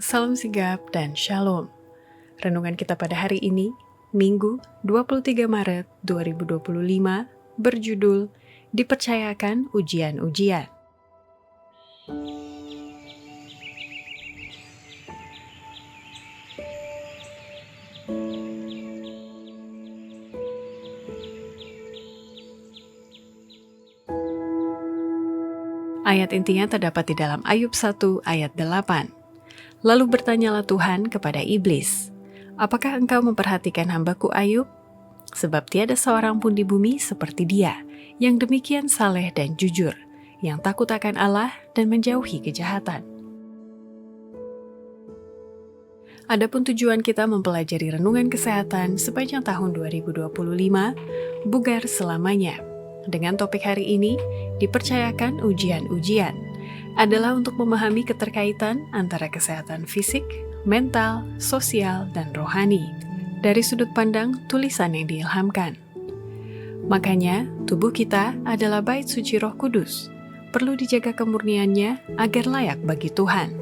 Salam sigap dan shalom. Renungan kita pada hari ini, Minggu 23 Maret 2025, berjudul Dipercayakan Ujian-Ujian. Ayat intinya terdapat di dalam Ayub 1 ayat 8. Lalu bertanyalah Tuhan kepada iblis, "Apakah engkau memperhatikan hambaku Ayub? Sebab tiada seorang pun di bumi seperti dia, yang demikian saleh dan jujur, yang takut akan Allah dan menjauhi kejahatan." Adapun tujuan kita mempelajari renungan kesehatan sepanjang tahun 2025, bugar selamanya. Dengan topik hari ini, dipercayakan ujian-ujian, adalah untuk memahami keterkaitan antara kesehatan fisik, mental, sosial, dan rohani dari sudut pandang tulisan yang diilhamkan. Makanya, tubuh kita adalah bait suci Roh Kudus, perlu dijaga kemurniannya agar layak bagi Tuhan.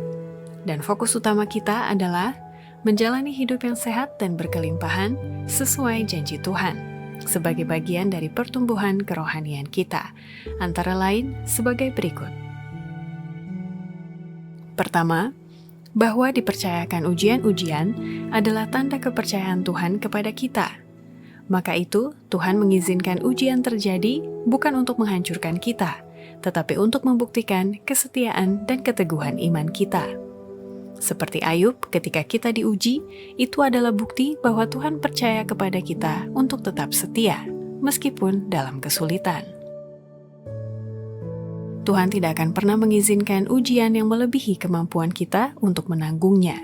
Dan fokus utama kita adalah menjalani hidup yang sehat dan berkelimpahan sesuai janji Tuhan, sebagai bagian dari pertumbuhan kerohanian kita, antara lain sebagai berikut. Pertama, bahwa dipercayakan ujian-ujian adalah tanda kepercayaan Tuhan kepada kita. Maka itu, Tuhan mengizinkan ujian terjadi bukan untuk menghancurkan kita, tetapi untuk membuktikan kesetiaan dan keteguhan iman kita. Seperti Ayub, ketika kita diuji, itu adalah bukti bahwa Tuhan percaya kepada kita untuk tetap setia, meskipun dalam kesulitan. Tuhan tidak akan pernah mengizinkan ujian yang melebihi kemampuan kita untuk menanggungnya.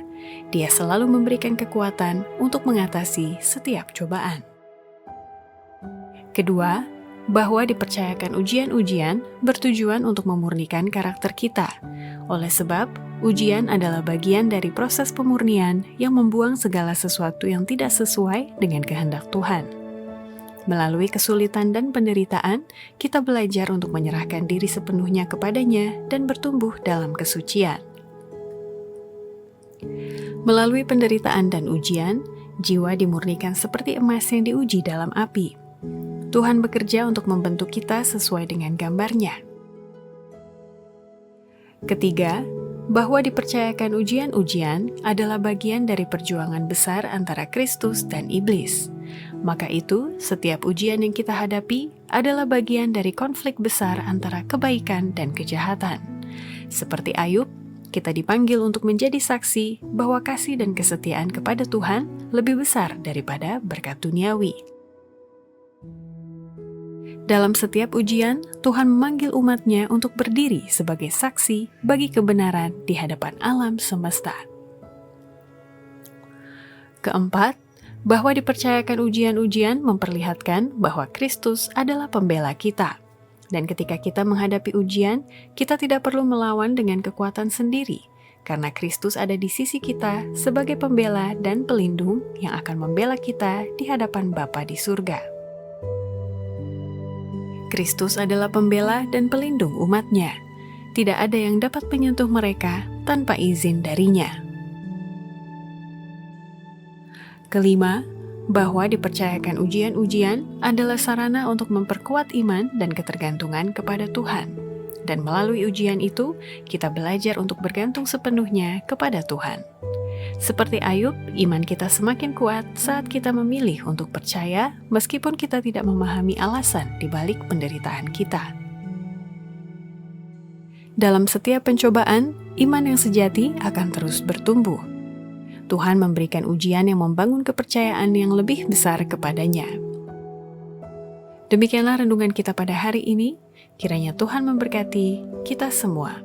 Dia selalu memberikan kekuatan untuk mengatasi setiap cobaan. Kedua, bahwa dipercayakan ujian-ujian bertujuan untuk memurnikan karakter kita. Oleh sebab, ujian adalah bagian dari proses pemurnian yang membuang segala sesuatu yang tidak sesuai dengan kehendak Tuhan. Melalui kesulitan dan penderitaan, kita belajar untuk menyerahkan diri sepenuhnya kepadanya dan bertumbuh dalam kesucian. Melalui penderitaan dan ujian, jiwa dimurnikan seperti emas yang diuji dalam api. Tuhan bekerja untuk membentuk kita sesuai dengan gambarnya. Ketiga, bahwa dipercayakan ujian-ujian adalah bagian dari perjuangan besar antara Kristus dan iblis. Maka itu, setiap ujian yang kita hadapi adalah bagian dari konflik besar antara kebaikan dan kejahatan. Seperti Ayub, kita dipanggil untuk menjadi saksi bahwa kasih dan kesetiaan kepada Tuhan lebih besar daripada berkat duniawi. Dalam setiap ujian, Tuhan memanggil umat-Nya untuk berdiri sebagai saksi bagi kebenaran di hadapan alam semesta. Keempat, bahwa dipercayakan ujian-ujian memperlihatkan bahwa Kristus adalah pembela kita. Dan ketika kita menghadapi ujian, kita tidak perlu melawan dengan kekuatan sendiri, karena Kristus ada di sisi kita sebagai pembela dan pelindung yang akan membela kita di hadapan Bapa di surga. Kristus adalah pembela dan pelindung umat-Nya. Tidak ada yang dapat menyentuh mereka tanpa izin darinya. Kelima, bahwa dipercayakan ujian-ujian adalah sarana untuk memperkuat iman dan ketergantungan kepada Tuhan. Dan melalui ujian itu, kita belajar untuk bergantung sepenuhnya kepada Tuhan. Seperti Ayub, iman kita semakin kuat saat kita memilih untuk percaya meskipun kita tidak memahami alasan di balik penderitaan kita. Dalam setiap pencobaan, iman yang sejati akan terus bertumbuh. Tuhan memberikan ujian yang membangun kepercayaan yang lebih besar kepadanya. Demikianlah renungan kita pada hari ini. Kiranya Tuhan memberkati kita semua.